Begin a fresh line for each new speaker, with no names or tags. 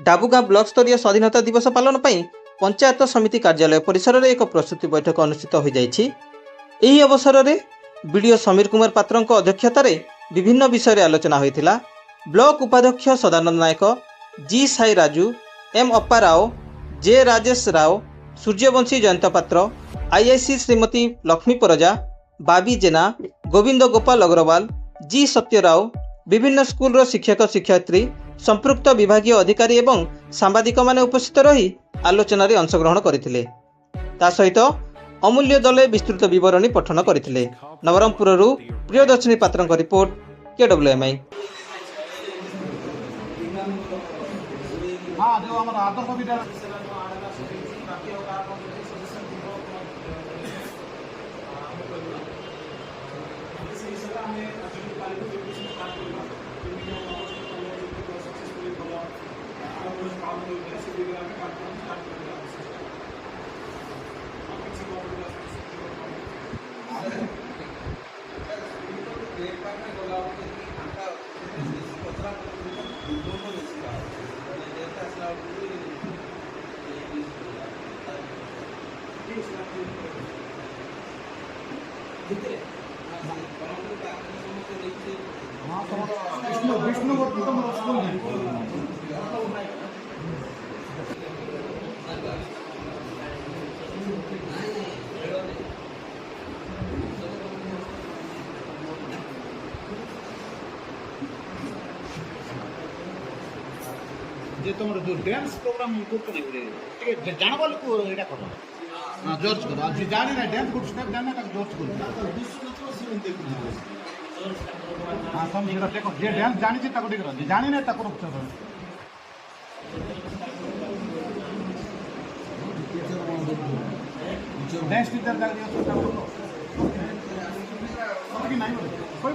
डाबुगाँ block स्तरीय स्वाधीनता दिवस पालन पर पंचायत समिति कार्यालय परिसर में एक प्रस्तुति बैठक अनुष्ठित हो जाइछि। एही अवसर में बीडीओ समीर कुमार पात्र अध्यक्षतार विभिन्न विषय आलोचना होइथिला। ब्लक उपाध्यक्ष सदानंद नायक, जी साई राजू, एम अप्पा राव, जे राजेश राव, सूर्यवंशी जयंत पात्र, आईआईसी श्रीमती लक्ष्मी परजा, बाबी जेना, गोविंद गोपाल अग्रवाल, जी सत्यराव, विभिन्न स्कूल शिक्षक शिक्षयित्री, संपृक्त विभागीय अधिकारी एवं सांबादिक माने उपस्थित रही आलोचन अंशग्रहण करथिले। ता सहित अमूल्य दले विस्तृत विवरणी पठन करथिले। नवरंगपुररू प्रियदर्शिनी पात्रଙ୍କ रिपोर्ट, केडब्ल्यूएमआई।
जो हमारा आदर्श विद्यालय विष्णु स्कूल जे तुम जो डांस प्रोग्राम करते जानवा लोग यहाँ कर जज कर जानी ना डांस गुड स्टेप जाना जज कर हाँ समझ जे डांस जानी जानी ना डांस टीचर कोई